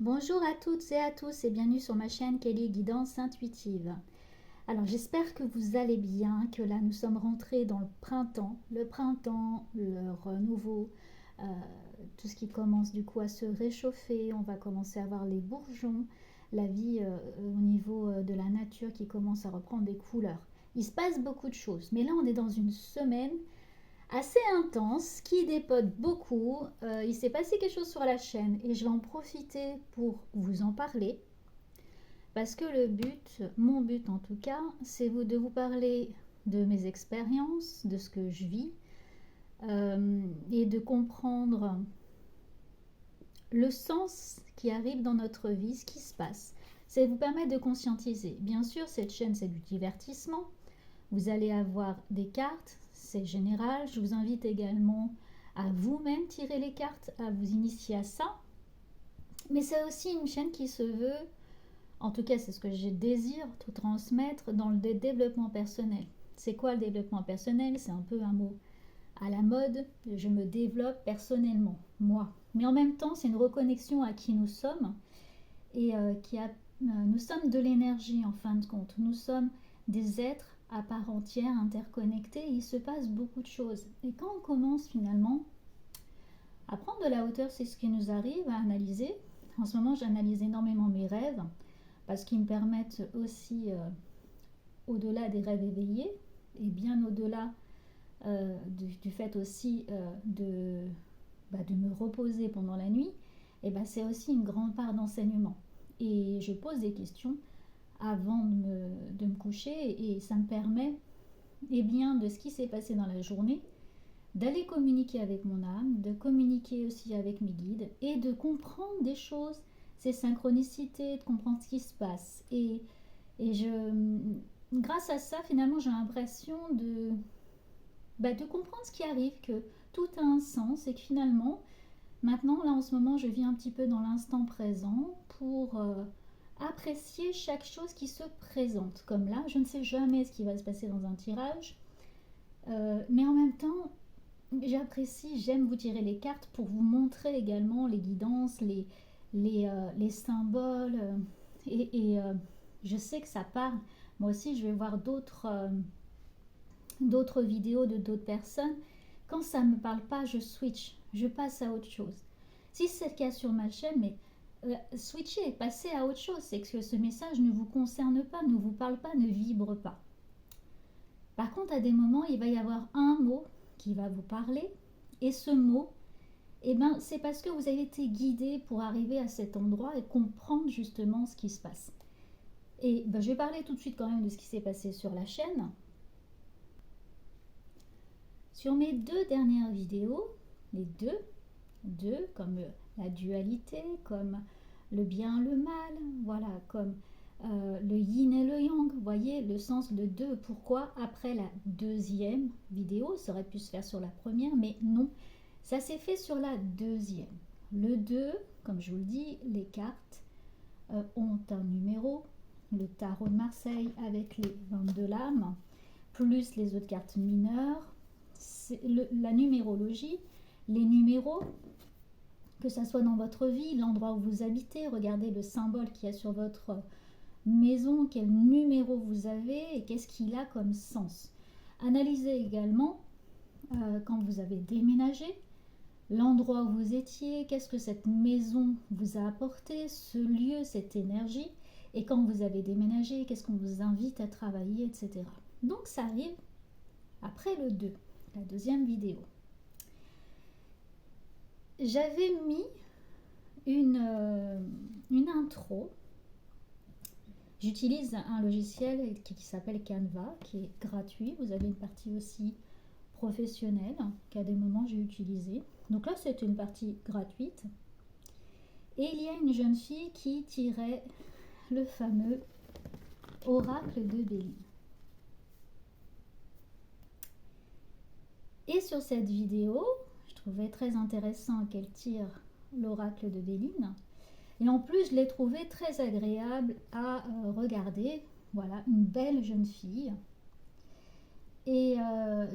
Bonjour à toutes et à tous et bienvenue sur ma chaîne Kelly Guidance Intuitive. Alors j'espère que vous allez bien, que là nous sommes rentrés dans le printemps, le renouveau, euh, tout ce qui commence du coup à se réchauffer, on va commencer à voir les bourgeons, la vie au niveau de la nature qui commence à reprendre des couleurs. Il se passe beaucoup de choses, mais là on est dans une semaine assez intense qui dépote beaucoup. Il s'est passé quelque chose sur la chaîne et je vais en profiter pour vous en parler parce que le but, mon but en tout cas, c'est de vous parler de mes expériences, de ce que je vis et de comprendre le sens qui arrive dans notre vie, ce qui se passe. C'est vous permettre de conscientiser. Bien sûr, cette chaîne, c'est du divertissement. Vous allez avoir des cartes, c'est général. Je vous invite également à vous-même tirer les cartes, à vous initier à ça. Mais c'est aussi une chaîne qui se veut, en tout cas c'est ce que je désire tout transmettre dans le développement personnel. C'est quoi le développement personnel? C'est un peu un mot à la mode. Je me développe personnellement, moi. Mais en même temps, c'est une reconnexion à qui nous sommes et nous sommes de l'énergie en fin de compte. Nous sommes des êtres à part entière, interconnectés, et il se passe beaucoup de choses. Et quand on commence finalement à prendre de la hauteur, c'est ce qui nous arrive à analyser. En ce moment, j'analyse énormément mes rêves, parce qu'ils me permettent aussi, au-delà des rêves éveillés, et bien au-delà du fait aussi de me reposer pendant la nuit, et c'est aussi une grande part d'enseignement. Et je pose des questions avant de me coucher et ça me permet bien, de ce qui s'est passé dans la journée, d'aller communiquer avec mon âme, de communiquer aussi avec mes guides et de comprendre des choses, ces synchronicités, de comprendre ce qui se passe. Grâce à ça, finalement, j'ai l'impression de comprendre ce qui arrive, que tout a un sens et que finalement, maintenant, là en ce moment, je vis un petit peu dans l'instant présent pour apprécier chaque chose qui se présente. Comme là, je ne sais jamais ce qui va se passer dans un tirage, mais en même temps, j'apprécie, j'aime vous tirer les cartes pour vous montrer également les guidances, les symboles. Je sais que ça parle. Moi aussi, je vais voir d'autres vidéos de d'autres personnes. Quand ça ne me parle pas, je switch, je passe à autre chose. Si c'est le cas sur ma chaîne, mais switcher, passer à autre chose, c'est que ce message ne vous concerne pas, ne vous parle pas, ne vibre pas. Par contre, à des moments, il va y avoir un mot qui va vous parler, et ce mot, c'est parce que vous avez été guidé pour arriver à cet endroit et comprendre justement ce qui se passe. Et je vais parler tout de suite quand même de ce qui s'est passé sur la chaîne. Sur mes 2 dernières vidéos, les deux comme la dualité, comme le bien, le mal, voilà, comme le yin et le yang, vous voyez le sens de 2. Pourquoi après la 2e vidéo, ça aurait pu se faire sur la première, mais non, ça s'est fait sur la 2e. Le 2, comme je vous le dis, les cartes ont un numéro, le tarot de Marseille avec les 22 lames, plus les autres cartes mineures, la numérologie, les numéros, que ça soit dans votre vie, l'endroit où vous habitez, regardez le symbole qu'il y a sur votre maison, quel numéro vous avez et qu'est-ce qu'il a comme sens. Analysez également quand vous avez déménagé, l'endroit où vous étiez, qu'est-ce que cette maison vous a apporté, ce lieu, cette énergie, et quand vous avez déménagé, qu'est-ce qu'on vous invite à travailler, etc. Donc ça arrive après le 2, la 2e vidéo. J'avais mis une intro. J'utilise un logiciel qui s'appelle Canva, qui est gratuit. Vous avez une partie aussi professionnelle qu'à des moments j'ai utilisée. Donc là, c'est une partie gratuite. Et il y a une jeune fille qui tirait le fameux oracle de Béline. Et sur cette vidéo, je trouvais très intéressant qu'elle tire l'oracle de Béline. Et en plus, je l'ai trouvé très agréable à regarder. Voilà, une belle jeune fille. Et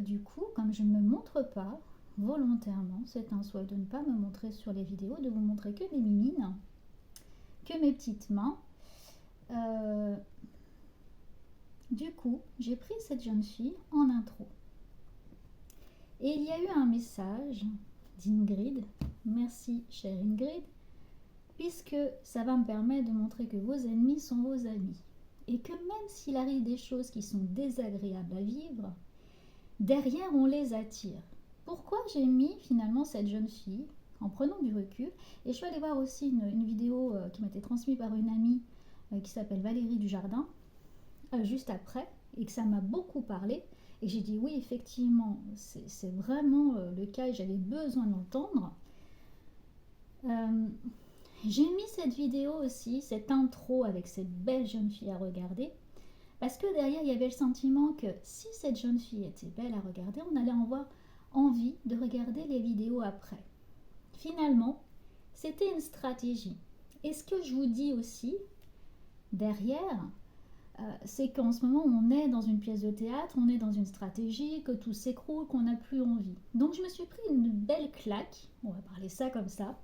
du coup, comme je ne me montre pas volontairement, c'est un souhait de ne pas me montrer sur les vidéos, de vous montrer que les mimines. que mes petites mains. Du coup, j'ai pris cette jeune fille en intro. Et il y a eu un message d'Ingrid. Merci, chère Ingrid, puisque ça va me permettre de montrer que vos ennemis sont vos amis. Et que même s'il arrive des choses qui sont désagréables à vivre, derrière on les attire. Pourquoi j'ai mis finalement cette jeune fille en prenant du recul? Et je suis allée voir aussi une vidéo qui m'a été transmise par une amie qui s'appelle Valérie Dujardin, juste après, et que ça m'a beaucoup parlé. Et j'ai dit oui, effectivement, c'est vraiment le cas et j'avais besoin d'entendre. J'ai mis cette vidéo aussi, cette intro avec cette belle jeune fille à regarder, parce que derrière, il y avait le sentiment que si cette jeune fille était belle à regarder, on allait avoir envie de regarder les vidéos après. Finalement, c'était une stratégie. Et ce que je vous dis aussi, derrière, c'est qu'en ce moment, on est dans une pièce de théâtre, on est dans une stratégie, que tout s'écroule, qu'on n'a plus envie. Donc je me suis pris une belle claque, on va parler ça comme ça,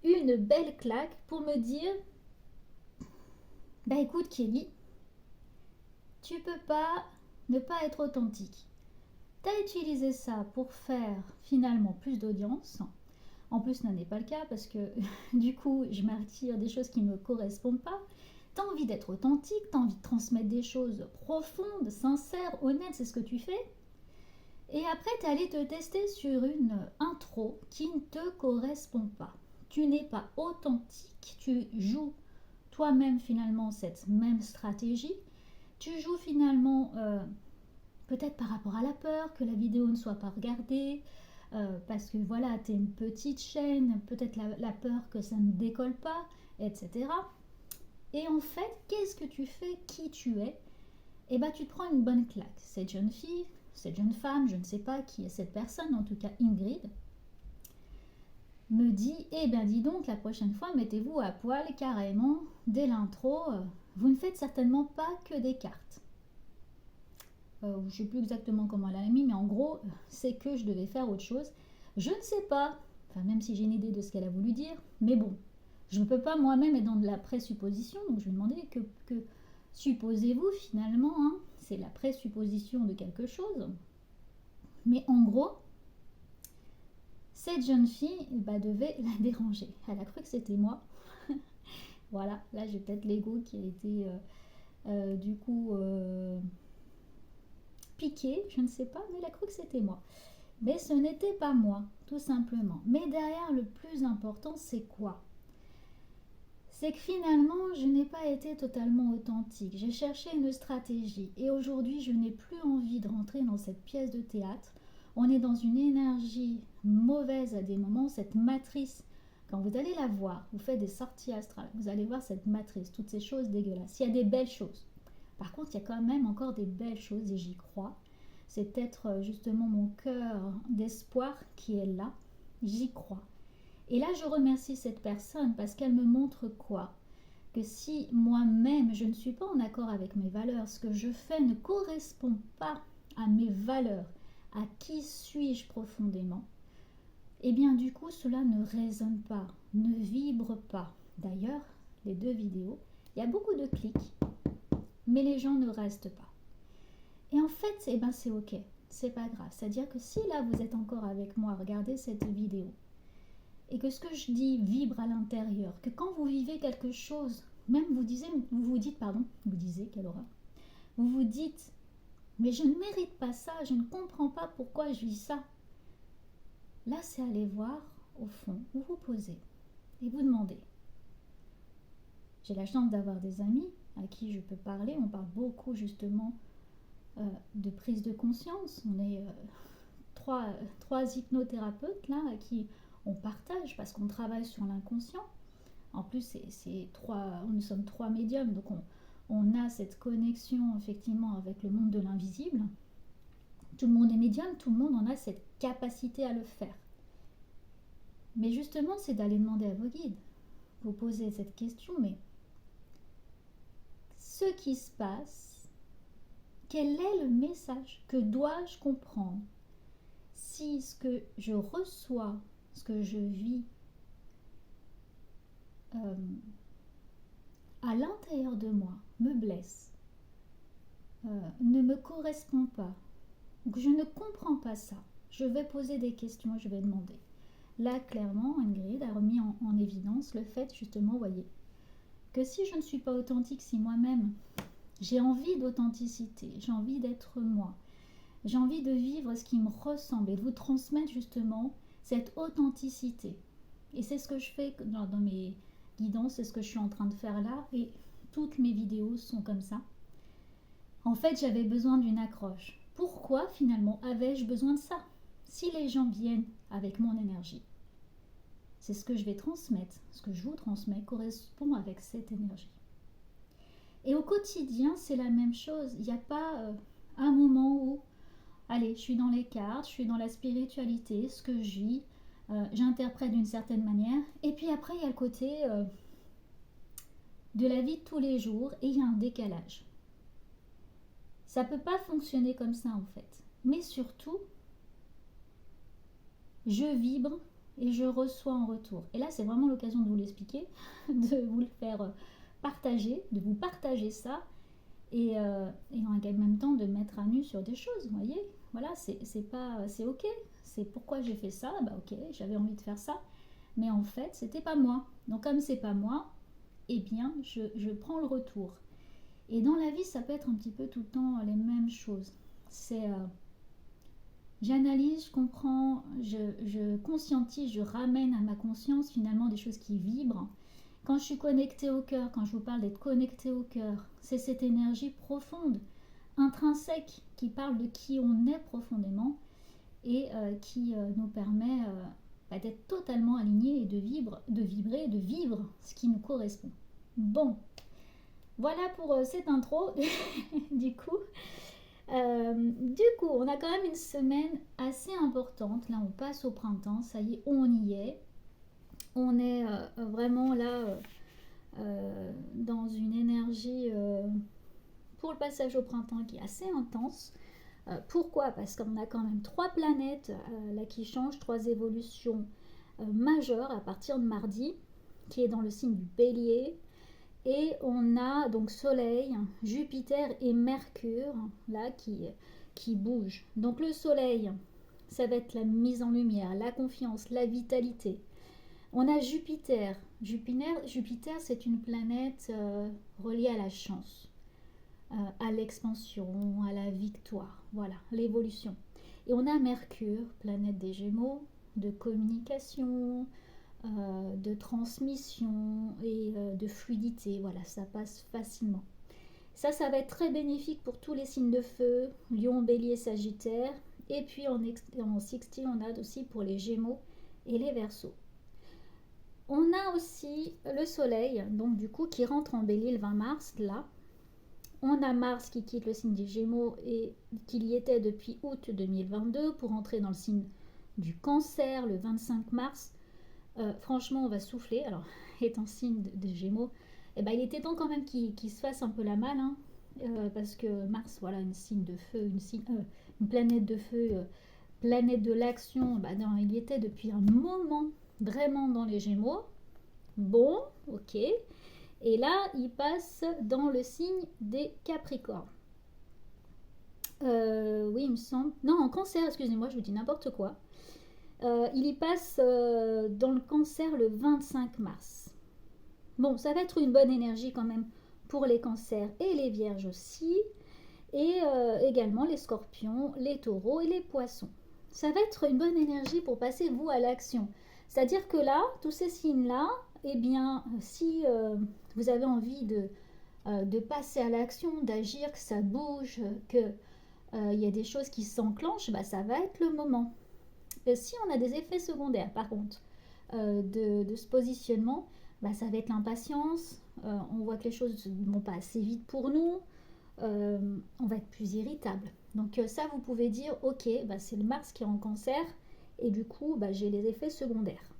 une belle claque pour me dire, bah écoute Kelly, tu peux pas ne pas être authentique. Tu as utilisé ça pour faire finalement plus d'audience. En plus, ce n'est pas le cas parce que du coup, je m'attire des choses qui ne me correspondent pas. Tu as envie d'être authentique, tu as envie de transmettre des choses profondes, sincères, honnêtes, c'est ce que tu fais. Et après, tu es allé te tester sur une intro qui ne te correspond pas. Tu n'es pas authentique, tu joues toi-même finalement cette même stratégie. Tu joues finalement peut-être par rapport à la peur que la vidéo ne soit pas regardée, parce que voilà, tu es une petite chaîne, peut-être la peur que ça ne décolle pas, etc. Et en fait, qu'est-ce que tu fais? Qui tu es? Eh bien, tu te prends une bonne claque. Cette jeune fille, cette jeune femme, je ne sais pas qui est cette personne, en tout cas Ingrid, me dit, eh bien dis donc, la prochaine fois, mettez-vous à poil carrément, dès l'intro, vous ne faites certainement pas que des cartes. Je ne sais plus exactement comment elle a mis, mais en gros, c'est que je devais faire autre chose. Je ne sais pas, enfin même si j'ai une idée de ce qu'elle a voulu dire, mais bon, je ne peux pas moi-même être dans de la présupposition, donc je vais demander que supposez-vous finalement, hein, c'est la présupposition de quelque chose. Mais en gros, cette jeune fille devait la déranger. Elle a cru que c'était moi. Voilà, là j'ai peut-être l'ego qui a été du coup piqué, je ne sais pas, mais elle a cru que c'était moi. Mais ce n'était pas moi, tout simplement. Mais derrière, le plus important, c'est quoi? C'est que finalement, je n'ai pas été totalement authentique. J'ai cherché une stratégie. Et aujourd'hui, je n'ai plus envie de rentrer dans cette pièce de théâtre. On est dans une énergie mauvaise à des moments. Cette matrice, quand vous allez la voir, vous faites des sorties astrales, vous allez voir cette matrice, toutes ces choses dégueulasses. Il y a des belles choses. Par contre, il y a quand même encore des belles choses et j'y crois. C'est peut-être justement mon cœur d'espoir qui est là. J'y crois. Et là, je remercie cette personne parce qu'elle me montre quoi? Que si moi-même, je ne suis pas en accord avec mes valeurs, ce que je fais ne correspond pas à mes valeurs, à qui suis-je profondément, eh bien du coup, cela ne résonne pas, ne vibre pas. D'ailleurs, les deux vidéos, il y a beaucoup de clics, mais les gens ne restent pas. Et en fait, c'est ok, c'est pas grave. C'est-à-dire que si là, vous êtes encore avec moi, regardez cette vidéo, et que ce que je dis vibre à l'intérieur, que quand vous vivez quelque chose, même vous vous dites, mais je ne mérite pas ça, je ne comprends pas pourquoi je vis ça. Là, c'est aller voir au fond, où vous posez, et vous demandez. J'ai la chance d'avoir des amis à qui je peux parler, on parle beaucoup justement de prise de conscience, on est trois hypnothérapeutes là à qui on partage parce qu'on travaille sur l'inconscient. En plus, nous sommes trois médiums, donc on a cette connexion effectivement avec le monde de l'invisible. Tout le monde est médium, tout le monde en a cette capacité à le faire. Mais justement, c'est d'aller demander à vos guides. Vous posez cette question, mais ce qui se passe, quel est le message? Que dois-je comprendre? Si ce que je reçois, ce que je vis, à l'intérieur de moi me blesse, ne me correspond pas, ou que je ne comprends pas ça, je vais poser des questions et je vais demander. Là, clairement, Ingrid a remis en évidence le fait, justement, voyez, que si je ne suis pas authentique, si moi-même, j'ai envie d'authenticité, j'ai envie d'être moi, j'ai envie de vivre ce qui me ressemble et de vous transmettre justement cette authenticité. Et c'est ce que je fais dans mes guidances, c'est ce que je suis en train de faire là, et toutes mes vidéos sont comme ça. En fait, j'avais besoin d'une accroche. Pourquoi finalement avais-je besoin de ça? Si les gens viennent avec mon énergie, c'est ce que je vais transmettre, ce que je vous transmets correspond avec cette énergie. Et au quotidien, c'est la même chose. Il n'y a pas un moment où, allez, je suis dans les cartes, je suis dans la spiritualité, ce que je vis, j'interprète d'une certaine manière. Et puis après, il y a le côté de la vie de tous les jours et il y a un décalage. Ça ne peut pas fonctionner comme ça en fait. Mais surtout, je vibre et je reçois en retour. Et là, c'est vraiment l'occasion de vous l'expliquer, de vous le faire partager, de vous partager ça, et en même temps de mettre à nu sur des choses, vous voyez. Voilà, c'est ok, c'est pourquoi j'ai fait ça, bah ok, j'avais envie de faire ça, mais en fait, c'était pas moi. Donc comme c'est pas moi, eh bien, je prends le retour. Et dans la vie, ça peut être un petit peu tout le temps les mêmes choses. J'analyse, je comprends, je conscientise, je ramène à ma conscience finalement des choses qui vibrent. Quand je suis connectée au cœur, quand je vous parle d'être connectée au cœur, c'est cette énergie profonde, intrinsèque, qui parle de qui on est profondément et qui nous permet d'être totalement alignés et de vibrer, de vivre ce qui nous correspond. Bon, voilà pour cette intro. Du coup, on a quand même une semaine assez importante. Là, on passe au printemps. Ça y est, on y est. On est vraiment là dans une énergie pour le passage au printemps qui est assez intense. Pourquoi? Parce qu'on a quand même 3 planètes là qui changent, 3 évolutions majeures à partir de mardi, qui est dans le signe du Bélier. Et on a donc Soleil, Jupiter et Mercure là qui bougent. Donc le Soleil, ça va être la mise en lumière, la confiance, la vitalité. On a Jupiter. Jupiter, c'est une planète reliée à la chance, à l'expansion, à la victoire, voilà, l'évolution. Et on a Mercure, planète des Gémeaux, de communication, de transmission et de fluidité. Voilà, ça passe facilement. Ça va être très bénéfique pour tous les signes de feu, Lion, Bélier, Sagittaire. Et puis en sextile, on a aussi pour les Gémeaux et les Verseaux. On a aussi le Soleil, donc du coup, qui rentre en Bélier le 20 mars, là. On a Mars qui quitte le signe des Gémeaux et qu'il y était depuis août 2022 pour entrer dans le signe du Cancer le 25 mars. Franchement, on va souffler. Alors, étant signe de Gémeaux, eh ben, il était temps quand même qu'il se fasse un peu la malle, hein, parce que Mars, voilà, une signe de feu, une planète de feu, planète de l'action, bah, non, il y était depuis un moment vraiment dans les Gémeaux. Bon, ok. Et là, il passe dans le signe des Capricornes. Oui, il me semble. Non, en Cancer, excusez-moi, je vous dis n'importe quoi. Il y passe dans le Cancer le 25 mars. Bon, ça va être une bonne énergie quand même pour les Cancers et les Vierges aussi. Et également les Scorpions, les Taureaux et les Poissons. Ça va être une bonne énergie pour passer, vous, à l'action. C'est-à-dire que là, tous ces signes-là, eh bien, si vous avez envie de passer à l'action, d'agir, que ça bouge, qu'il y a des choses qui s'enclenchent, bah, ça va être le moment. Si on a des effets secondaires, par contre, de ce positionnement, bah, ça va être l'impatience, on voit que les choses ne vont pas assez vite pour nous, on va être plus irritable. Donc ça, vous pouvez dire, ok, bah, c'est le Mars qui est en Cancer, et du coup, bah, j'ai les effets secondaires.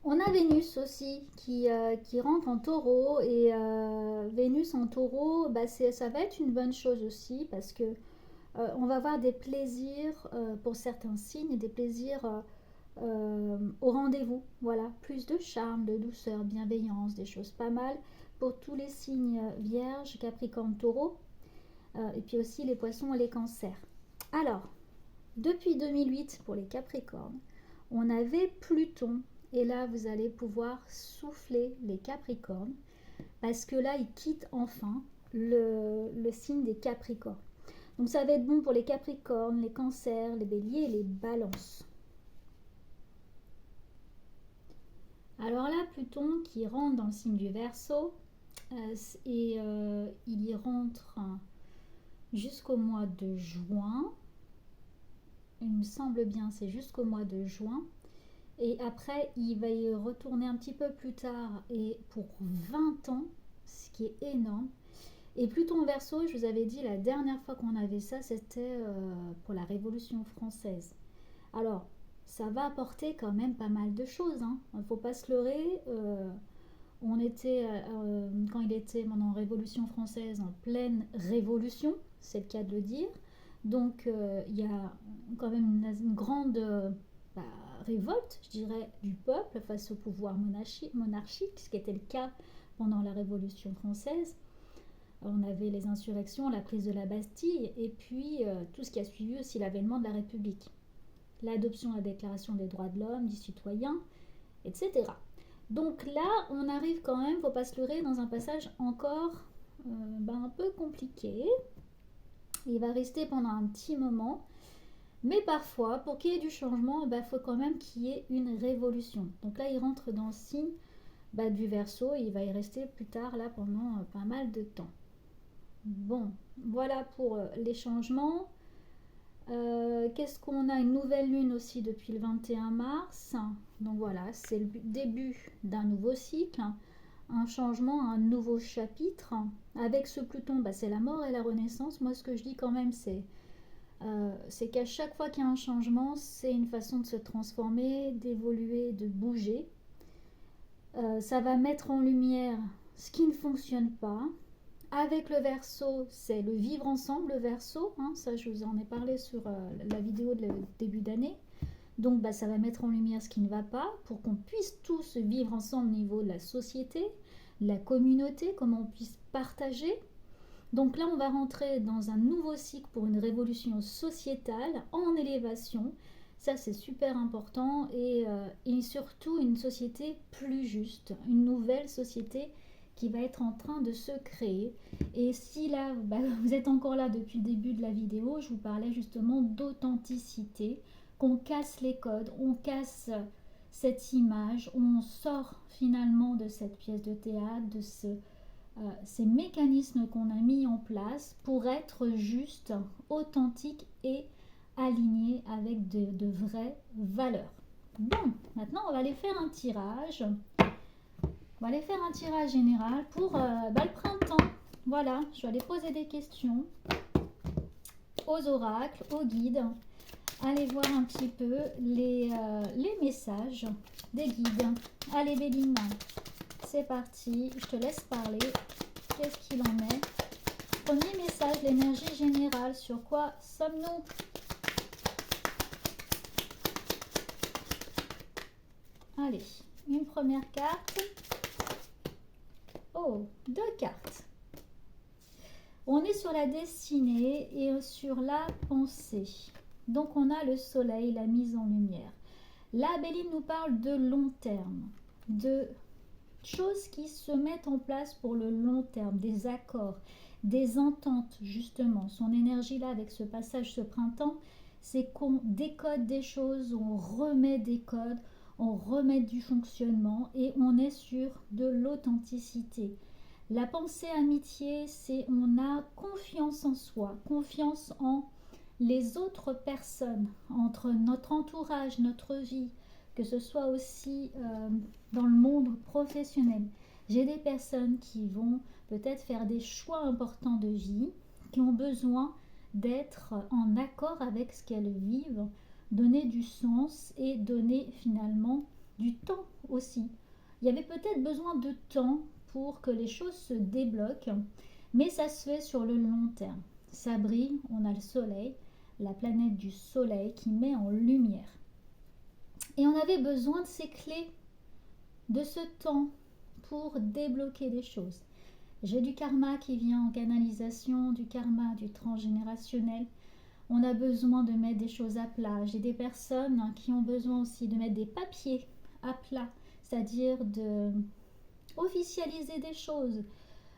On a Vénus aussi qui rentre en Taureau, et Vénus en Taureau, bah, ça va être une bonne chose aussi, parce que on va avoir des plaisirs pour certains signes, des plaisirs au rendez-vous. Voilà, plus de charme, de douceur, bienveillance, des choses pas mal pour tous les signes vierges, capricorne, taureau, et puis aussi les poissons et les cancers. Alors, depuis 2008 pour les capricornes, on avait Pluton, et là vous allez pouvoir souffler les capricornes, parce que là il quitte enfin le signe des capricornes. Donc ça va être bon pour les capricornes, les cancers, les béliers et les balances. Alors là, Pluton qui rentre dans le signe du Verseau, et il y rentre jusqu'au mois de juin. Il me semble bien, c'est jusqu'au mois de juin. Et après, il va y retourner un petit peu plus tard et pour 20 ans, ce qui est énorme. Et Pluton en Verseau, je vous avais dit la dernière fois qu'on avait ça, c'était pour la Révolution française. Alors, ça va apporter quand même pas mal de choses. Il ne faut pas se leurrer. On était, quand il était pendant la Révolution française, en pleine révolution, c'est le cas de le dire. Donc, il y a quand même une grande révolte, je dirais, du peuple face au pouvoir monarchique, ce qui était le cas pendant la Révolution française. On avait les insurrections, la prise de la Bastille, et puis tout ce qui a suivi aussi l'avènement de la République. L'adoption de la Déclaration des droits de l'homme, du citoyen, etc. Donc là, on arrive quand même, il ne faut pas se leurrer, dans un passage encore un peu compliqué. Il va rester pendant un petit moment. Mais parfois, pour qu'il y ait du changement, il faut quand même qu'il y ait une révolution. Donc là, il rentre dans le signe du Verseau et il va y rester plus tard là pendant pas mal de temps. Bon, voilà pour les changements. Qu'est-ce qu'on a? Une nouvelle lune aussi depuis le 21 mars. Donc voilà, c'est le début d'un nouveau cycle, un changement, un nouveau chapitre. Avec ce Pluton, c'est la mort et la renaissance. Moi, ce que je dis quand même, c'est qu'à chaque fois qu'il y a un changement, c'est une façon de se transformer, d'évoluer, de bouger. Ça va mettre en lumière ce qui ne fonctionne pas. Avec le Verseau, c'est le vivre ensemble, le Verseau. Ça, je vous en ai parlé sur la vidéo de début d'année. Donc, ça va mettre en lumière ce qui ne va pas pour qu'on puisse tous vivre ensemble au niveau de la société, la communauté, comment on puisse partager. Donc là, on va rentrer dans un nouveau cycle pour une révolution sociétale en élévation. Ça, c'est super important et surtout une société plus juste, une nouvelle société qui va être en train de se créer. Et si là, vous êtes encore là depuis le début de la vidéo, je vous parlais justement d'authenticité, qu'on casse les codes, on casse cette image, on sort finalement de cette pièce de théâtre, de ces mécanismes qu'on a mis en place pour être juste, authentique et aligné avec de vraies valeurs. Bon, maintenant on va aller faire un tirage. On va aller faire un tirage général pour le printemps. Voilà, je vais aller poser des questions aux oracles, aux guides. Allez voir un petit peu les messages des guides. Allez Béline, c'est parti, je te laisse parler. Qu'est-ce qu'il en est? Premier message, l'énergie générale. Sur quoi sommes-nous? Allez, une première carte. Oh, deux cartes. On est sur la destinée et sur la pensée. Donc on a le soleil, la mise en lumière. Là, Béline nous parle de long terme, de choses qui se mettent en place pour le long terme, des accords, des ententes justement. Son énergie là avec ce passage, ce printemps, c'est qu'on décode des choses, on remet des codes, on remet du fonctionnement et on est sur de l'authenticité. La pensée amitié, c'est on a confiance en soi, confiance en les autres personnes, entre notre entourage, notre vie, que ce soit aussi dans le monde professionnel. J'ai des personnes qui vont peut-être faire des choix importants de vie, qui ont besoin d'être en accord avec ce qu'elles vivent, donner du sens et donner finalement du temps aussi. Il y avait peut-être besoin de temps pour que les choses se débloquent, mais ça se fait sur le long terme. Ça brille, on a le soleil, la planète du soleil qui met en lumière. Et on avait besoin de ces clés, de ce temps pour débloquer des choses. J'ai du karma qui vient en canalisation, du karma du transgénérationnel. On a besoin de mettre des choses à plat. J'ai des personnes qui ont besoin aussi de mettre des papiers à plat, c'est-à-dire de officialiser des choses,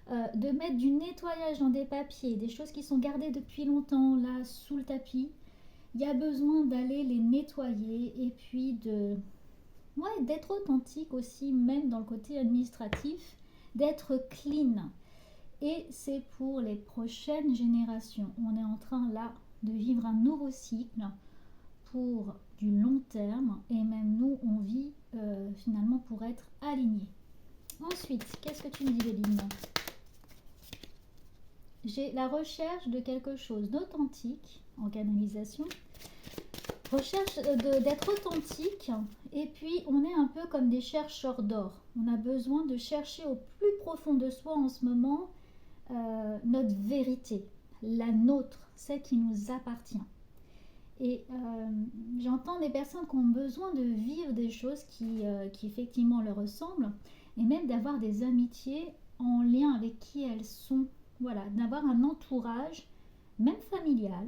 de mettre du nettoyage dans des papiers, des choses qui sont gardées depuis longtemps là sous le tapis. Il y a besoin d'aller les nettoyer et puis d'être authentique aussi, même dans le côté administratif, d'être clean. Et c'est pour les prochaines générations. On est en train là de vivre un nouveau cycle pour du long terme et même nous on vit finalement pour être alignés. Ensuite, qu'est-ce que tu me dis, Béline? J'ai la recherche de quelque chose d'authentique en canalisation, recherche d'être authentique, et puis on est un peu comme des chercheurs d'or. On a besoin de chercher au plus profond de soi en ce moment notre vérité, la nôtre, celle qui nous appartient. Et j'entends des personnes qui ont besoin de vivre des choses qui effectivement leur ressemblent, et même d'avoir des amitiés en lien avec qui elles sont. Voilà, d'avoir un entourage, même familial,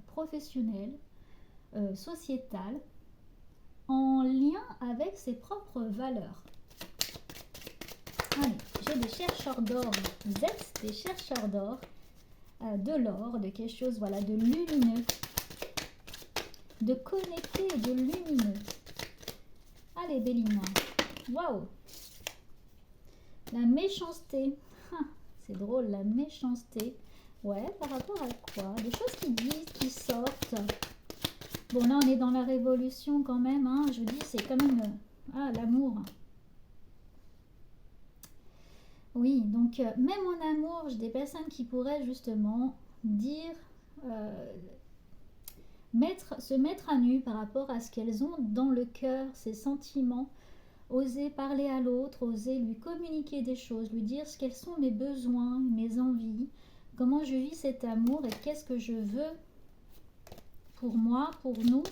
professionnel, sociétal, en lien avec ses propres valeurs. Allez, j'ai des chercheurs d'or. Vous êtes des chercheurs d'or, de l'or, de quelque chose, voilà, de lumineux, de connecté et de lumineux. Allez, Béline. Waouh! La méchanceté. C'est drôle, la méchanceté. Ouais, par rapport à quoi? Des choses qui disent, qui sortent. Bon, là, on est dans la révolution quand même. Hein. Je dis, c'est quand même... l'amour. Oui, donc, même en amour, j'ai des personnes qui pourraient justement dire... se mettre à nu par rapport à ce qu'elles ont dans le cœur, ces sentiments. Oser parler à l'autre, oser lui communiquer des choses, lui dire ce quels sont mes besoins, mes envies, comment je vis cet amour et qu'est-ce que je veux pour moi, pour nous,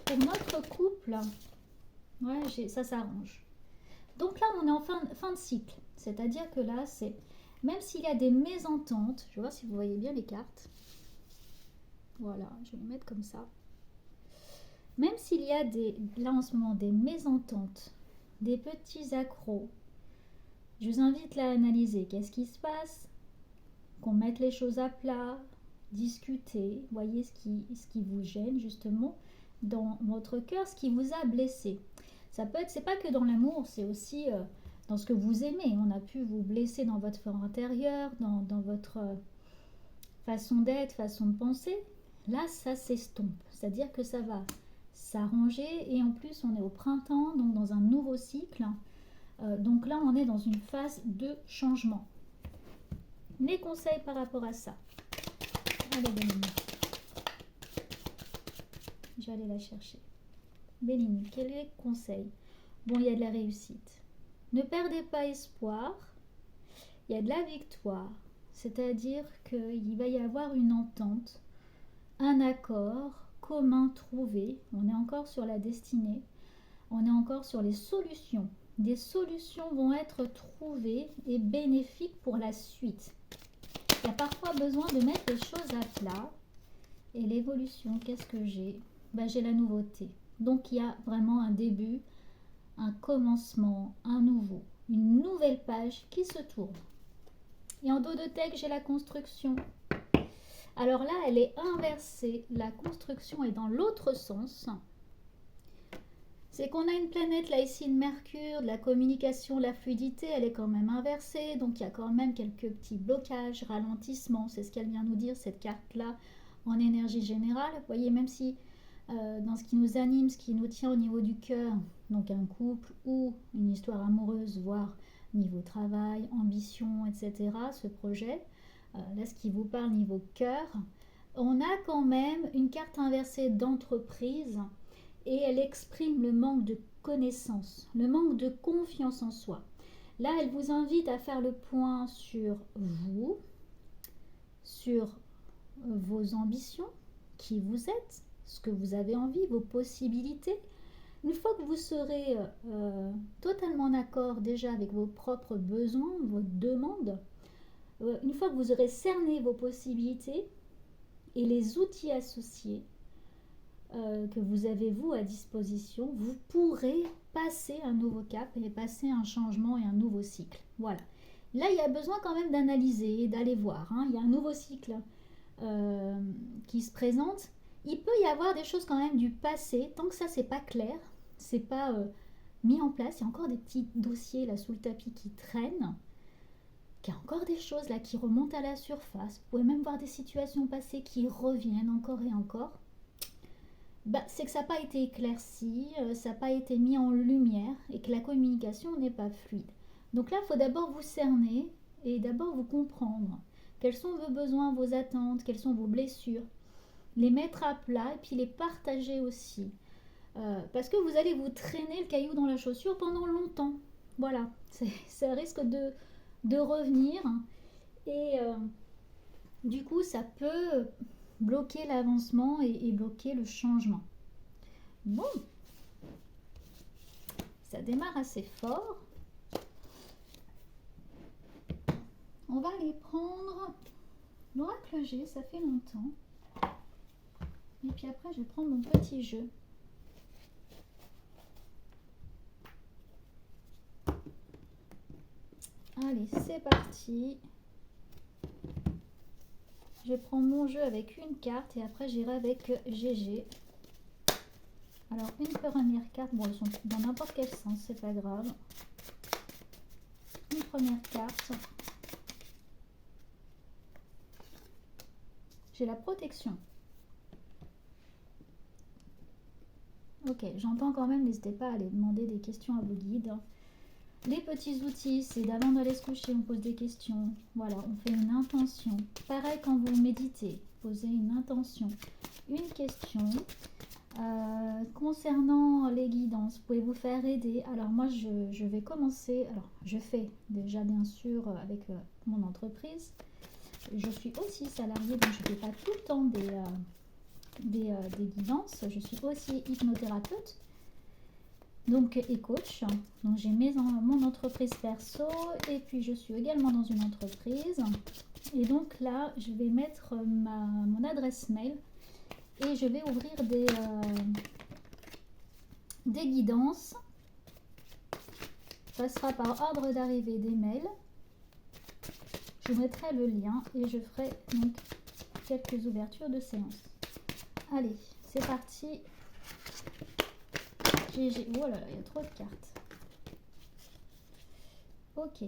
pour notre couple. Ouais, ça s'arrange. Donc là, on est en fin de cycle. C'est-à-dire que là, c'est même s'il y a des mésententes, je vais voir si vous voyez bien les cartes. Voilà, je vais les mettre comme ça. Même s'il y a là en ce moment des mésententes, des petits accros, je vous invite là à analyser qu'est-ce qui se passe, qu'on mette les choses à plat, discuter, voyez ce qui vous gêne justement dans votre cœur, ce qui vous a blessé. Ça peut être, c'est pas que dans l'amour, c'est aussi dans ce que vous aimez. On a pu vous blesser dans votre fort intérieur, dans votre façon d'être, façon de penser. Là, ça s'estompe, c'est-à-dire que ça va s'arranger et en plus on est au printemps, donc dans un nouveau cycle. Donc là, on est dans une phase de changement. Mes conseils par rapport à ça. Allez, Béline. Je vais aller la chercher. Béline, quel est le conseil? Bon, il y a de la réussite. Ne perdez pas espoir. Il y a de la victoire. C'est-à-dire qu'il va y avoir une entente, un accord commun trouvé. On est encore sur la destinée. On est encore sur les solutions. Des solutions vont être trouvées et bénéfiques pour la suite. Il y a parfois besoin de mettre les choses à plat. Et l'évolution, qu'est-ce que j'ai? J'ai la nouveauté. Donc il y a vraiment un début, un commencement, un nouveau, une nouvelle page qui se tourne. Et en dos de texte, j'ai la construction. Alors là, elle est inversée. La construction est dans l'autre sens. C'est qu'on a une planète là ici, une Mercure, de la communication, la fluidité, elle est quand même inversée. Donc il y a quand même quelques petits blocages, ralentissements. C'est ce qu'elle vient nous dire, cette carte-là, en énergie générale. Vous voyez, même si dans ce qui nous anime, ce qui nous tient au niveau du cœur, donc un couple ou une histoire amoureuse, voire niveau travail, ambition, etc., ce projet, là ce qui vous parle niveau cœur, on a quand même une carte inversée d'entreprise et elle exprime le manque de connaissance, le manque de confiance en soi. Là, elle vous invite à faire le point sur vous, sur vos ambitions, qui vous êtes, ce que vous avez envie, vos possibilités. Une fois que vous serez totalement en accord déjà avec vos propres besoins, vos demandes, une fois que vous aurez cerné vos possibilités et les outils associés que vous avez vous à disposition, vous pourrez passer un nouveau cap et passer un changement et un nouveau cycle. Voilà. Là, il y a besoin quand même d'analyser, d'aller voir. Il y a un nouveau cycle qui se présente. Il peut y avoir des choses quand même du passé, tant que ça, c'est pas clair, c'est pas mis en place. Il y a encore des petits dossiers là sous le tapis qui traînent. Il y a encore des choses là qui remontent à la surface. Vous pouvez même voir des situations passées qui reviennent encore et encore. C'est que ça n'a pas été éclairci, ça n'a pas été mis en lumière et que la communication n'est pas fluide. Donc là, il faut d'abord vous cerner et d'abord vous comprendre. Quels sont vos besoins, vos attentes, quelles sont vos blessures. Les mettre à plat et puis les partager aussi. Parce que vous allez vous traîner le caillou dans la chaussure pendant longtemps. Voilà, ça risque de revenir. Et du coup, ça peut bloquer l'avancement et bloquer le changement. Bon, ça démarre assez fort. On va aller prendre l'oracle G, ça fait longtemps. Et puis après, je vais prendre mon petit jeu. Allez, c'est parti. Je vais prendre mon jeu avec une carte et après j'irai avec GG. Alors une première carte, bon elles sont dans n'importe quel sens, c'est pas grave. Une première carte. J'ai la protection. Ok, j'entends quand même, n'hésitez pas à aller demander des questions à vos guides. Les petits outils, c'est d'avant d'aller se coucher, on pose des questions. Voilà, on fait une intention. Pareil quand vous méditez, posez une intention, une question. Concernant les guidances, vous pouvez vous faire aider. Alors moi, je vais commencer. Alors, je fais déjà bien sûr avec mon entreprise. Je suis aussi salariée, donc je ne fais pas tout le temps des guidances. Je suis aussi hypnothérapeute. Donc, et coach. Donc, j'ai mon entreprise perso et puis je suis également dans une entreprise. Et donc là, je vais mettre mon adresse mail et je vais ouvrir des guidances. Ça sera par ordre d'arrivée des mails. Je mettrai le lien et je ferai donc quelques ouvertures de séance. Allez, c'est parti. GG. Oh là là, il y a trop de cartes. Ok.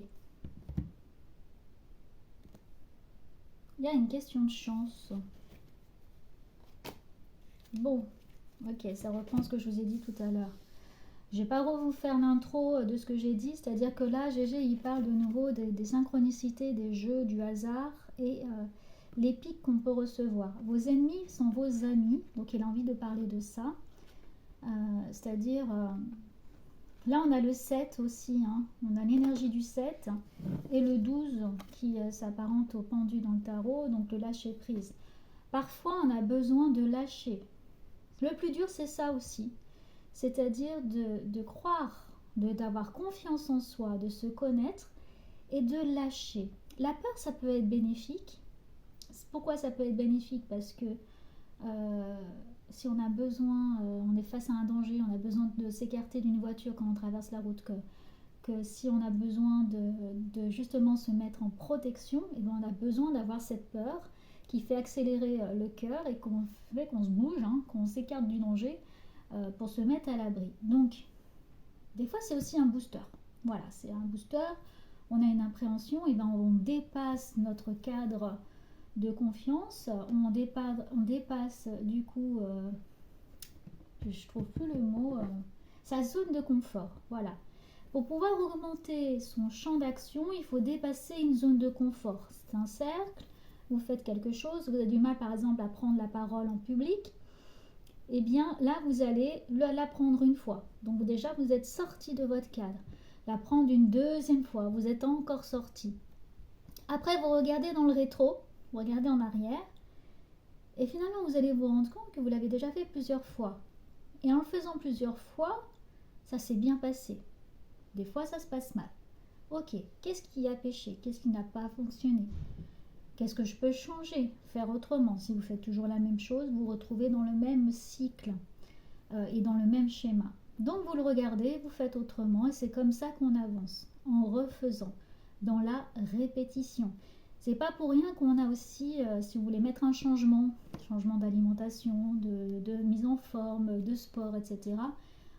Il y a une question de chance. Bon, ok, ça reprend ce que je vous ai dit tout à l'heure. Je ne vais pas vous faire l'intro de ce que j'ai dit, c'est-à-dire que là, GG, il parle de nouveau des synchronicités, des jeux, du hasard et les pics qu'on peut recevoir. Vos ennemis sont vos amis, donc il a envie de parler de ça. C'est-à-dire, là on a le 7 aussi, on a l'énergie du 7 et le 12 qui s'apparente au pendu dans le tarot, donc le lâcher prise. Parfois on a besoin de lâcher. Le plus dur c'est ça aussi, c'est-à-dire de croire, d'avoir confiance en soi, de se connaître et de lâcher. La peur ça peut être bénéfique. Pourquoi ça peut être bénéfique? Parce que si on a besoin, on est face à un danger, on a besoin de s'écarter d'une voiture quand on traverse la route, que si on a besoin de justement se mettre en protection, et bien on a besoin d'avoir cette peur qui fait accélérer le cœur et qu'on fait qu'on se bouge, qu'on s'écarte du danger pour se mettre à l'abri. Donc, des fois c'est aussi un booster. Voilà, c'est un booster, on a une appréhension, et bien on dépasse notre cadre de confiance, on dépasse du coup, je trouve plus le mot, sa zone de confort. Voilà. Pour pouvoir augmenter son champ d'action, il faut dépasser une zone de confort. C'est un cercle, vous faites quelque chose, vous avez du mal par exemple à prendre la parole en public, et bien là vous allez la prendre une fois. Donc déjà vous êtes sorti de votre cadre. La prendre une deuxième fois, vous êtes encore sorti. Après vous regardez dans le rétro, vous regardez en arrière et finalement vous allez vous rendre compte que vous l'avez déjà fait plusieurs fois. Et en le faisant plusieurs fois, ça s'est bien passé. Des fois, ça se passe mal. Ok, qu'est-ce qui a péché? Qu'est-ce qui n'a pas fonctionné? Qu'est-ce que je peux changer? Faire autrement? Si vous faites toujours la même chose, vous vous retrouvez dans le même cycle et dans le même schéma. Donc vous le regardez, vous faites autrement et c'est comme ça qu'on avance, en refaisant, dans la répétition. C'est pas pour rien qu'on a aussi, si vous voulez mettre un changement d'alimentation, de mise en forme, de sport, etc.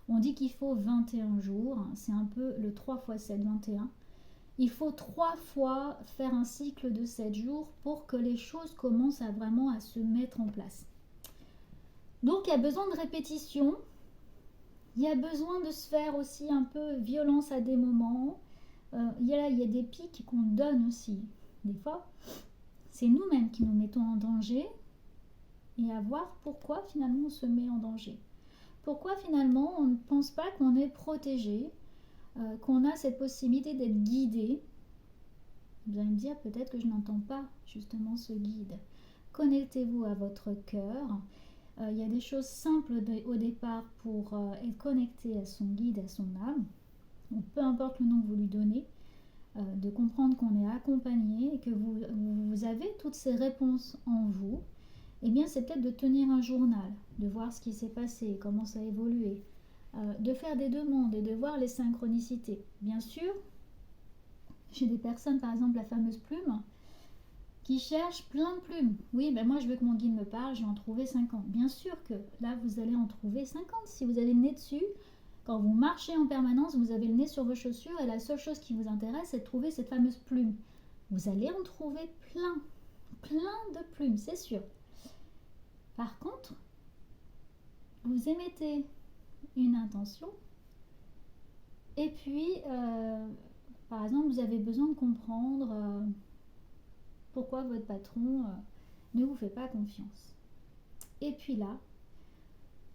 On dit qu'il faut 21 jours, c'est un peu le 3 x 7, 21. Il faut 3 fois faire un cycle de 7 jours pour que les choses commencent vraiment à se mettre en place. Donc il y a besoin de répétition, il y a besoin de se faire aussi un peu violence à des moments. Il y a des pics qu'on donne aussi. Des fois, c'est nous-mêmes qui nous mettons en danger et à voir pourquoi finalement on se met en danger. Pourquoi finalement on ne pense pas qu'on est protégé, qu'on a cette possibilité d'être guidé. Vous allez me dire peut-être que je n'entends pas justement ce guide. Connectez-vous à votre cœur. Il y a des choses simples au départ pour être connecté à son guide, à son âme. Donc, peu importe le nom que vous lui donnez, de comprendre qu'on est accompagné et que vous avez toutes ces réponses en vous. Eh bien, c'est peut-être de tenir un journal, de voir ce qui s'est passé, comment ça a évolué, de faire des demandes et de voir les synchronicités. Bien sûr, j'ai des personnes, par exemple la fameuse plume, qui cherchent plein de plumes. Oui, ben moi je veux que mon guide me parle, je vais en trouver 50. Bien sûr que là, vous allez en trouver 50. Si vous avez le nez dessus, quand vous marchez en permanence, vous avez le nez sur vos chaussures et la seule chose qui vous intéresse, c'est de trouver cette fameuse plume. Vous allez en trouver plein de plumes, c'est sûr. Par contre, vous émettez une intention et puis, par exemple, vous avez besoin de comprendre pourquoi votre patron ne vous fait pas confiance. Et puis là,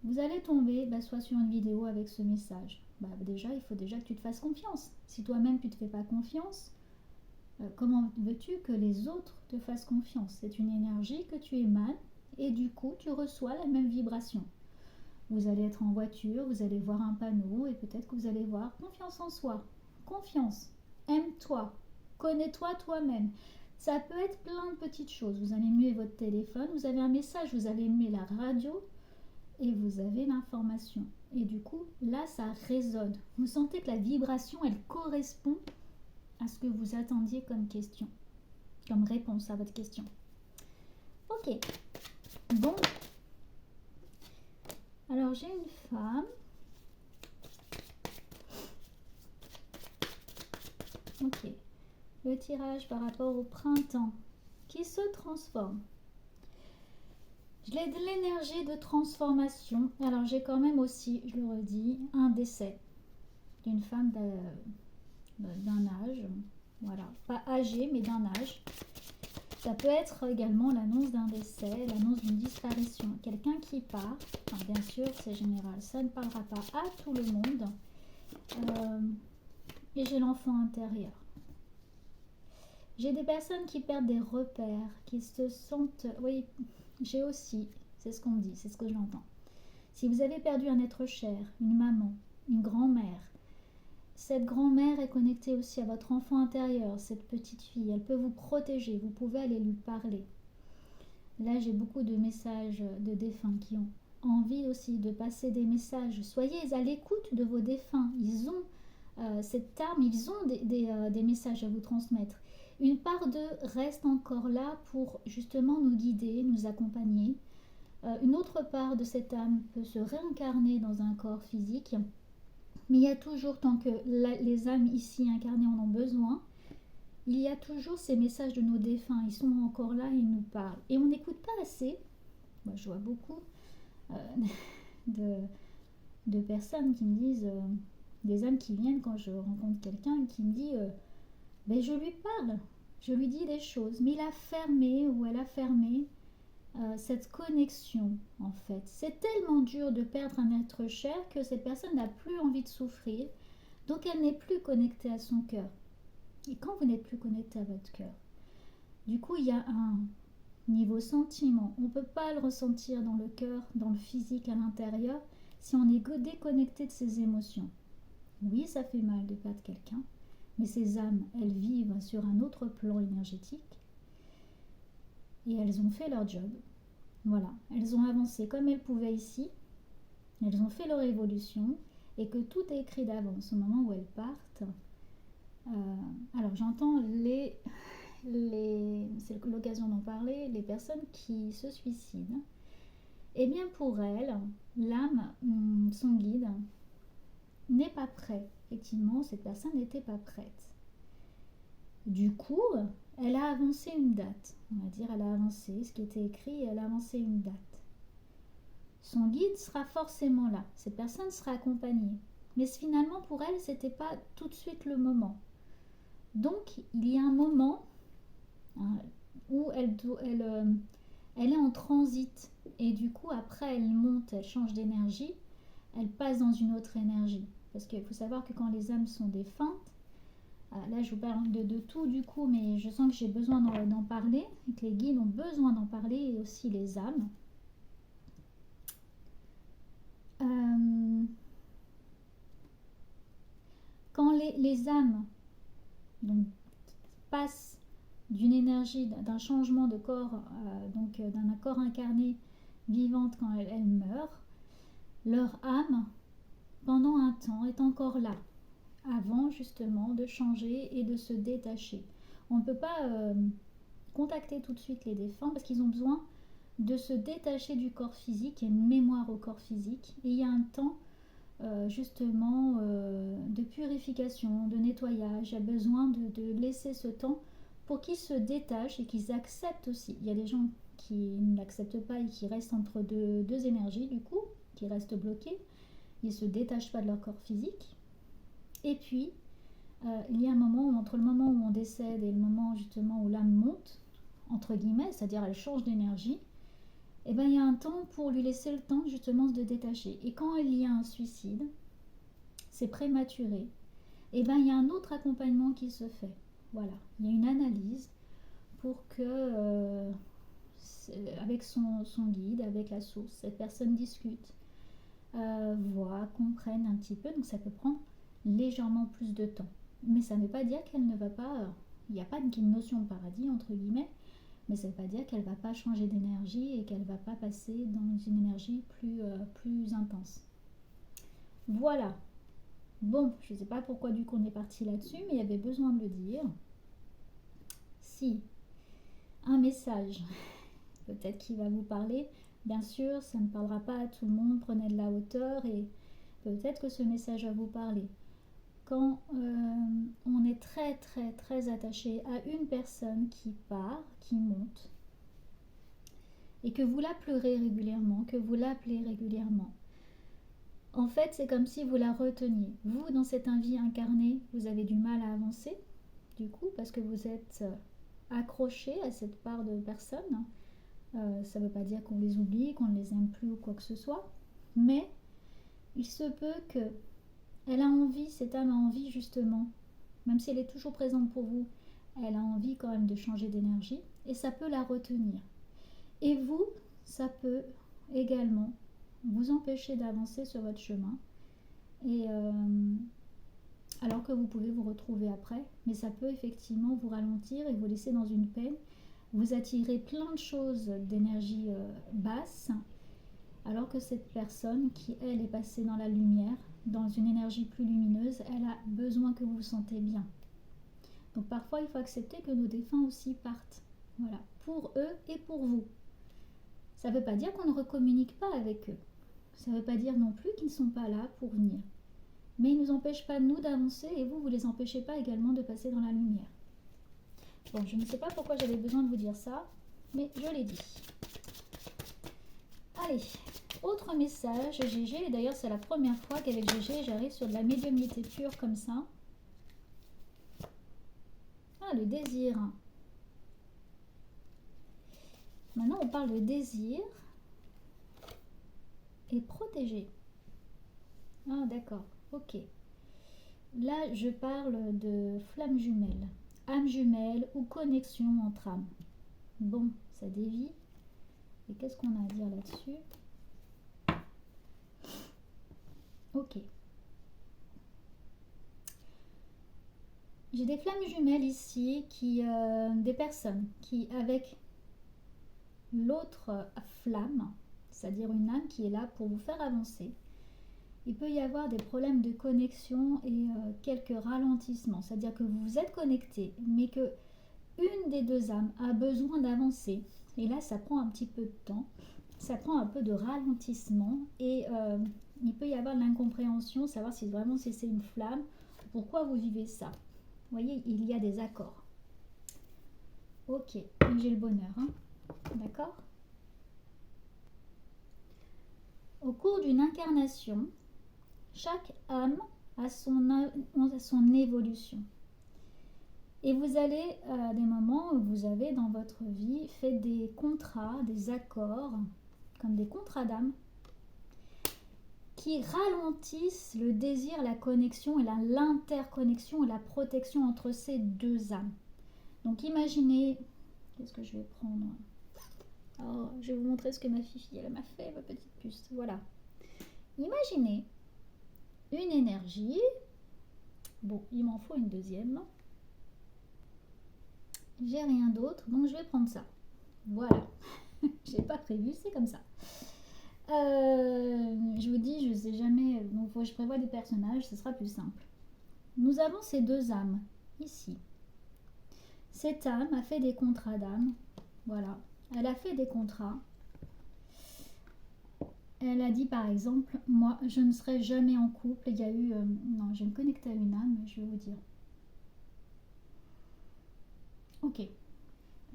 vous allez tomber soit sur une vidéo avec ce message. Déjà, il faut déjà que tu te fasses confiance. Si toi-même tu ne te fais pas confiance, comment veux-tu que les autres te fassent confiance? C'est une énergie que tu émanes et du coup, tu reçois la même vibration. Vous allez être en voiture, vous allez voir un panneau et peut-être que vous allez voir confiance en soi, confiance, aime-toi, connais-toi toi-même. Ça peut être plein de petites choses. Vous allez votre téléphone, vous avez un message, vous allez la radio et vous avez l'information. Et du coup, là, ça résonne. Vous sentez que la vibration, elle correspond à ce que vous attendiez comme question, comme réponse à votre question. Ok. Bon. Alors, j'ai une femme. Ok. Le tirage par rapport au printemps qui se transforme. J'ai de l'énergie de transformation. Alors j'ai quand même aussi, je le redis, un décès d'une femme d'un âge. Voilà, pas âgée mais d'un âge. Ça peut être également l'annonce d'un décès, l'annonce d'une disparition. Quelqu'un qui part, enfin, bien sûr c'est général, ça ne parlera pas à tout le monde. Et j'ai l'enfant intérieur. J'ai des personnes qui perdent des repères, qui se sentent... Oui, j'ai aussi, c'est ce qu'on me dit, c'est ce que j'entends. Si vous avez perdu un être cher, une maman, une grand-mère, cette grand-mère est connectée aussi à votre enfant intérieur, cette petite fille. Elle peut vous protéger, vous pouvez aller lui parler. Là, j'ai beaucoup de messages de défunts qui ont envie aussi de passer des messages. Soyez à l'écoute de vos défunts. Ils ont cette arme, ils ont des messages à vous transmettre. Une part d'eux reste encore là pour justement nous guider, nous accompagner. Une autre part de cette âme peut se réincarner dans un corps physique. Mais il y a toujours, tant que les âmes ici incarnées en ont besoin, il y a toujours ces messages de nos défunts. Ils sont encore là et ils nous parlent. Et on n'écoute pas assez. Moi, je vois beaucoup de personnes qui me disent, des âmes qui viennent quand je rencontre quelqu'un et qui me dit je lui parle, je lui dis des choses, mais il a fermé ou elle a fermé cette connexion en fait. C'est tellement dur de perdre un être cher que cette personne n'a plus envie de souffrir, donc elle n'est plus connectée à son cœur. Et quand vous n'êtes plus connecté à votre cœur, du coup il y a un niveau sentiment, on ne peut pas le ressentir dans le cœur, dans le physique à l'intérieur, si on est déconnecté de ses émotions, oui, ça fait mal de perdre quelqu'un, mais ces âmes, elles vivent sur un autre plan énergétique et elles ont fait leur job. Voilà, elles ont avancé comme elles pouvaient ici, elles ont fait leur évolution et que tout est écrit d'avance au moment où elles partent. Alors j'entends c'est l'occasion d'en parler, les personnes qui se suicident. Eh bien pour elles, l'âme, son guide, n'est pas prêt. Effectivement, cette personne n'était pas prête. Du coup, elle a avancé une date. On va dire, elle a avancé ce qui était écrit, elle a avancé une date. Son guide sera forcément là. Cette personne sera accompagnée. Mais finalement, pour elle, ce n'était pas tout de suite le moment. Donc, il y a un moment où elle est en transit. Et du coup, après, elle monte, elle change d'énergie, elle passe dans une autre énergie. Parce qu'il faut savoir que quand les âmes sont défuntes, là je vous parle de tout du coup, mais je sens que j'ai besoin d'en parler, et que les guides ont besoin d'en parler, et aussi les âmes. Quand les âmes donc, passent d'une énergie, d'un changement de corps, donc d'un corps incarné vivante quand elles meurent, leur âme, pendant un temps, est encore là, avant justement de changer et de se détacher. On ne peut pas contacter tout de suite les défunts parce qu'ils ont besoin de se détacher du corps physique. Il y a une mémoire au corps physique et il y a un temps justement de purification, de nettoyage. Il y a besoin de laisser ce temps pour qu'ils se détachent et qu'ils acceptent aussi. Il y a des gens qui ne l'acceptent pas et qui restent entre deux énergies du coup, qui restent bloqués. Ils ne se détachent pas de leur corps physique. Et puis, il y a un moment où, entre le moment où on décède et le moment justement où l'âme monte, entre guillemets, c'est-à-dire elle change d'énergie, et bien il y a un temps pour lui laisser le temps justement de détacher. Et quand il y a un suicide, c'est prématuré, et bien il y a un autre accompagnement qui se fait. Voilà, il y a une analyse pour que, avec son guide, avec la source, cette personne discute, voit, comprenne un petit peu, donc ça peut prendre légèrement plus de temps. Mais ça ne veut pas dire qu'elle ne va pas, il n'y a pas une notion de paradis entre guillemets, mais ça ne veut pas dire qu'elle ne va pas changer d'énergie et qu'elle ne va pas passer dans une énergie plus intense. Voilà. Bon, je ne sais pas pourquoi du coup on est parti là-dessus, mais il y avait besoin de le dire. Si un message, peut-être qui va vous parler, bien sûr, ça ne parlera pas à tout le monde, prenez de la hauteur et peut-être que ce message va vous parler. Quand on est très très très attaché à une personne qui part, qui monte, et que vous la pleurez régulièrement, que vous l'appelez régulièrement, en fait c'est comme si vous la reteniez. Vous, dans cette vie incarnée, vous avez du mal à avancer, du coup, parce que vous êtes accroché à cette part de personne. Ça ne veut pas dire qu'on les oublie, qu'on ne les aime plus ou quoi que ce soit, mais il se peut que elle a envie, cette âme a envie justement, même si elle est toujours présente pour vous, elle a envie quand même de changer d'énergie et ça peut la retenir. Et vous, ça peut également vous empêcher d'avancer sur votre chemin. Et alors que vous pouvez vous retrouver après, mais ça peut effectivement vous ralentir et vous laisser dans une peine, vous attirer plein de choses d'énergie basse, alors que cette personne qui, elle, est passée dans la lumière, dans une énergie plus lumineuse, elle a besoin que vous vous sentez bien. Donc parfois, il faut accepter que nos défunts aussi partent. Voilà, pour eux et pour vous. Ça ne veut pas dire qu'on ne recommunique pas avec eux. Ça ne veut pas dire non plus qu'ils ne sont pas là pour venir. Mais ils ne nous empêchent pas, nous, d'avancer et vous, vous ne les empêchez pas également de passer dans la lumière. Bon, je ne sais pas pourquoi j'avais besoin de vous dire ça, mais je l'ai dit. Allez, autre message, GG, et d'ailleurs c'est la première fois qu'avec GG j'arrive sur de la médiumnité pure comme ça. Ah, le désir. Maintenant on parle de désir et protéger. Ah d'accord, ok. Là je parle de flamme jumelle, âme jumelle ou connexion entre âmes. Bon, ça dévie. Et qu'est-ce qu'on a à dire là-dessus ? Ok. J'ai des flammes jumelles ici, des personnes qui, avec l'autre flamme, c'est-à-dire une âme qui est là pour vous faire avancer, il peut y avoir des problèmes de connexion et quelques ralentissements. C'est-à-dire que vous vous êtes connecté, mais que une des deux âmes a besoin d'avancer. Et là, ça prend un petit peu de temps. Ça prend un peu de ralentissement. Et il peut y avoir de l'incompréhension, savoir si vraiment si c'est une flamme, pourquoi vous vivez ça. Vous voyez, il y a des accords. Ok, j'ai le bonheur. Hein. D'accord. Au cours d'une incarnation, chaque âme a son évolution. Et vous allez à des moments où vous avez dans votre vie fait des contrats, des accords, comme des contrats d'âme, qui ralentissent le désir, la connexion et l'interconnexion et la protection entre ces deux âmes. Donc imaginez, qu'est-ce que je vais prendre? Oh, je vais vous montrer ce que ma fille elle m'a fait, ma petite puce. Voilà. Imaginez une énergie. Bon, il m'en faut une deuxième. J'ai rien d'autre, donc je vais prendre ça. Voilà. J'ai pas prévu, c'est comme ça. Je vous dis, je sais jamais, donc je prévois des personnages, ce sera plus simple. Nous avons ces deux âmes, ici. Cette âme a fait des contrats d'âme. Voilà. Elle a fait des contrats. Elle a dit par exemple, moi je ne serai jamais en couple. Il y a eu, non, je vais me connecter à une âme, je vais vous dire. Ok.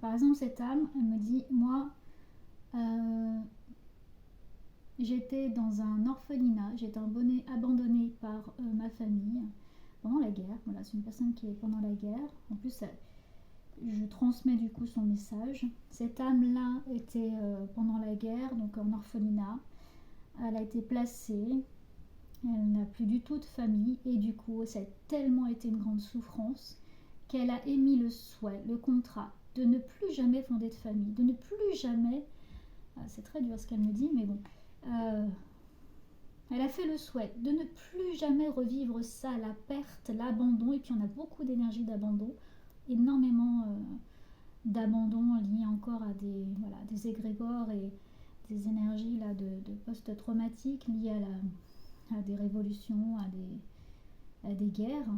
Par exemple, cette âme, elle me dit, moi, j'étais dans un orphelinat, j'étais abandonnée par ma famille pendant la guerre. Voilà, c'est une personne qui est pendant la guerre. En plus, je transmets du coup son message. Cette âme-là était pendant la guerre, donc en orphelinat. Elle a été placée. Elle n'a plus du tout de famille et du coup, ça a tellement été une grande souffrance qu'elle a émis le souhait, le contrat de ne plus jamais fonder de famille, de ne plus jamais... C'est très dur ce qu'elle me dit, mais bon... elle a fait le souhait de ne plus jamais revivre ça, la perte, l'abandon, et puis on a beaucoup d'énergie d'abandon, énormément d'abandon lié encore à des égrégores et des énergies là, de post-traumatiques liées à des révolutions, à des guerres.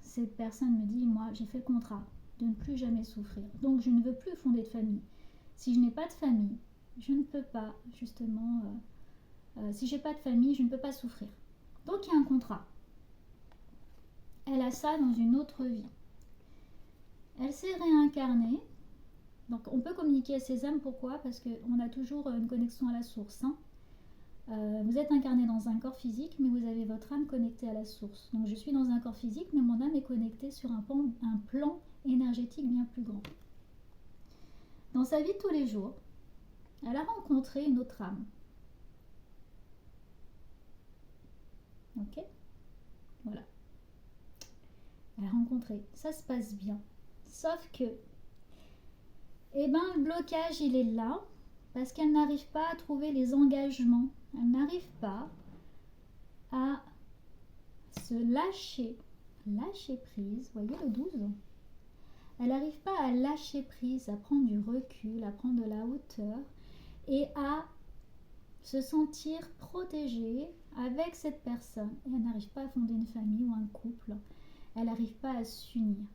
Cette personne me dit, moi j'ai fait le contrat de ne plus jamais souffrir, donc je ne veux plus fonder de famille. Si je n'ai pas de famille, je ne peux pas justement... si j'ai pas de famille, je ne peux pas souffrir. Donc il y a un contrat. Elle a ça dans une autre vie. Elle s'est réincarnée. Donc on peut communiquer à ces âmes, pourquoi? Parce qu'on a toujours une connexion à la source. Hein. Vous êtes incarné dans un corps physique, mais vous avez votre âme connectée à la source. Donc je suis dans un corps physique, mais mon âme est connectée sur un plan énergétique bien plus grand. Dans sa vie de tous les jours, elle a rencontré une autre âme. Ok? Voilà. Elle a rencontré. Ça se passe bien. Sauf que, le blocage, il est là parce qu'elle n'arrive pas à trouver les engagements. Elle n'arrive pas à se lâcher prise. Vous voyez le 12? Elle n'arrive pas à lâcher prise, à prendre du recul, à prendre de la hauteur et à se sentir protégée avec cette personne. Et elle n'arrive pas à fonder une famille ou un couple. Elle n'arrive pas à s'unir.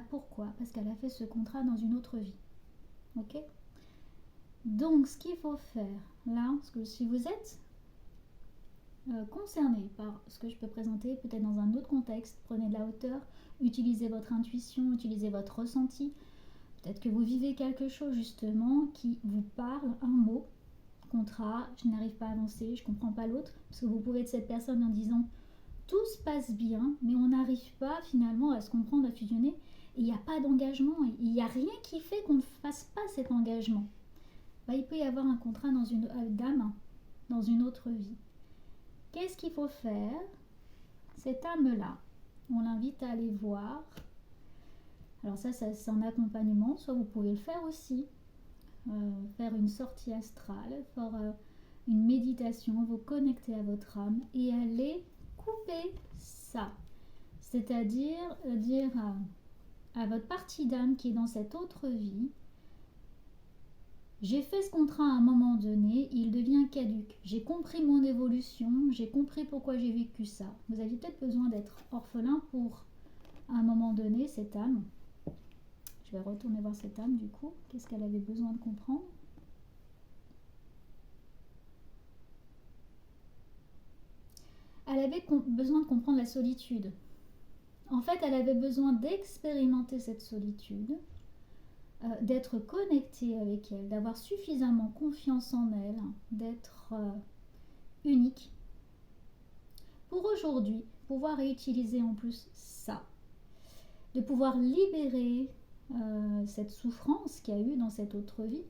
Pourquoi? Parce qu'elle a fait ce contrat dans une autre vie. Ok? Donc, ce qu'il faut faire là, parce que si vous êtes concerné par ce que je peux présenter, peut-être dans un autre contexte, prenez de la hauteur, utilisez votre intuition, utilisez votre ressenti. Peut-être que vous vivez quelque chose justement qui vous parle, un mot, contrat, je n'arrive pas à avancer, je ne comprends pas l'autre, parce que vous pouvez être cette personne en disant tout se passe bien, mais on n'arrive pas finalement à se comprendre, à fusionner, et il n'y a pas d'engagement, il n'y a rien qui fait qu'on ne fasse pas cet engagement. Il peut y avoir un contrat d'âme dans une autre vie. Qu'est-ce qu'il faut faire? Cette âme-là, on l'invite à aller voir. Alors ça c'est en accompagnement, soit vous pouvez le faire aussi. Faire une sortie astrale, faire une méditation, vous connecter à votre âme et aller couper ça. C'est-à-dire dire à votre partie d'âme qui est dans cette autre vie, j'ai fait ce contrat à un moment donné, il devient caduc. J'ai compris mon évolution, j'ai compris pourquoi j'ai vécu ça. Vous aviez peut-être besoin d'être orphelin pour, à un moment donné, cette âme. Je vais retourner voir cette âme du coup. Qu'est-ce qu'elle avait besoin de comprendre? Elle avait besoin de comprendre la solitude. En fait, elle avait besoin d'expérimenter cette solitude, d'être connectée avec elle, d'avoir suffisamment confiance en elle, d'être unique pour aujourd'hui pouvoir réutiliser en plus ça, de pouvoir libérer cette souffrance qu'il y a eu dans cette autre vie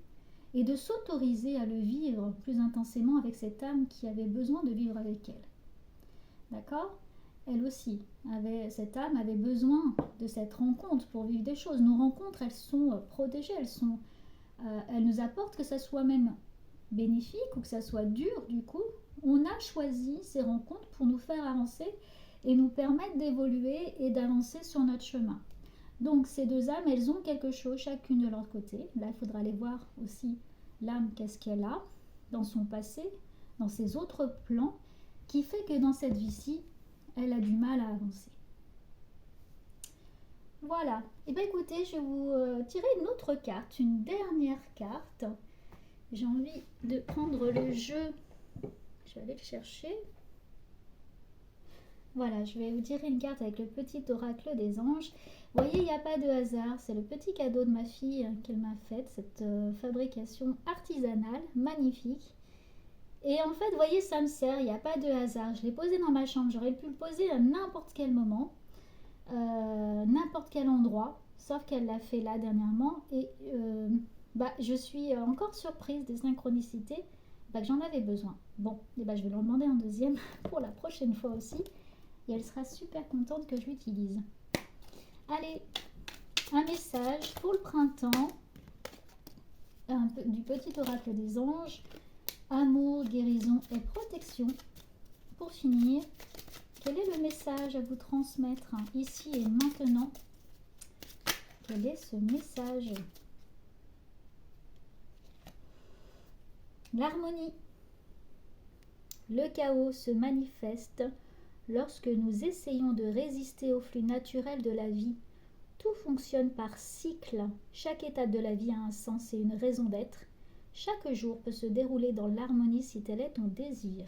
et de s'autoriser à le vivre plus intensément avec cette âme qui avait besoin de vivre avec elle. D'accord? Elle aussi, cette âme avait besoin de cette rencontre pour vivre des choses. Nos rencontres, elles sont protégées, elles nous apportent que ça soit même bénéfique ou que ça soit dur du coup. On a choisi ces rencontres pour nous faire avancer et nous permettre d'évoluer et d'avancer sur notre chemin. Donc ces deux âmes, elles ont quelque chose chacune de leur côté. Là, il faudra aller voir aussi l'âme, qu'est-ce qu'elle a dans son passé, dans ses autres plans, qui fait que dans cette vie-ci, elle a du mal à avancer. Voilà. Et bien écoutez, je vais vous tirer une autre carte, une dernière carte. J'ai envie de prendre le jeu. Je vais aller le chercher. Voilà, je vais vous tirer une carte avec le petit oracle des anges. Vous voyez, il n'y a pas de hasard. C'est le petit cadeau de ma fille qu'elle m'a fait, cette fabrication artisanale, magnifique. Et en fait, vous voyez, ça me sert, il n'y a pas de hasard. Je l'ai posé dans ma chambre, j'aurais pu le poser à n'importe quel moment, n'importe quel endroit, sauf qu'elle l'a fait là dernièrement. Et je suis encore surprise des synchronicités, que j'en avais besoin. Bon, et je vais leur demander un deuxième pour la prochaine fois aussi. Et elle sera super contente que je l'utilise. Allez, un message pour le printemps, du petit oracle des anges. Amour, guérison et protection. Pour finir, quel est le message à vous transmettre ici et maintenant? Quel est ce message? L'harmonie. Le chaos se manifeste lorsque nous essayons de résister au flux naturel de la vie. Tout fonctionne par cycle. Chaque étape de la vie a un sens et une raison d'être. Chaque jour peut se dérouler dans l'harmonie si tel est ton désir.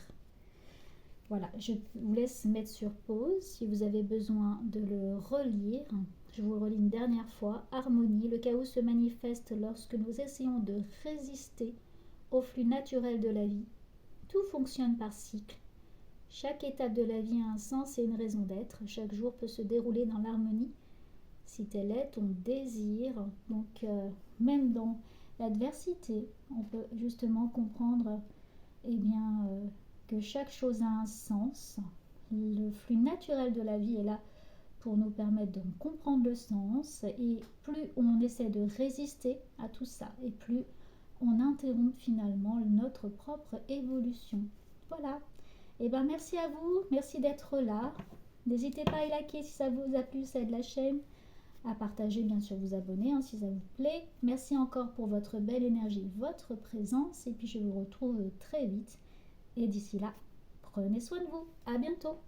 Voilà, je vous laisse mettre sur pause si vous avez besoin de le relire. Je vous le relis une dernière fois. Harmonie, le chaos se manifeste lorsque nous essayons de résister au flux naturel de la vie. Tout fonctionne par cycle. Chaque étape de la vie a un sens et une raison d'être. Chaque jour peut se dérouler dans l'harmonie si tel est ton désir. Donc, même dans l'adversité, on peut justement comprendre que chaque chose a un sens. Le flux naturel de la vie est là pour nous permettre de comprendre le sens, et plus on essaie de résister à tout ça, et plus on interrompt finalement notre propre évolution. Voilà. Et merci à vous, merci d'être là. N'hésitez pas à liker si ça vous a plu, ça aide la chaîne, à partager, bien sûr, vous abonner si ça vous plaît. Merci encore pour votre belle énergie, votre présence, et puis je vous retrouve très vite. Et d'ici là, prenez soin de vous. À bientôt.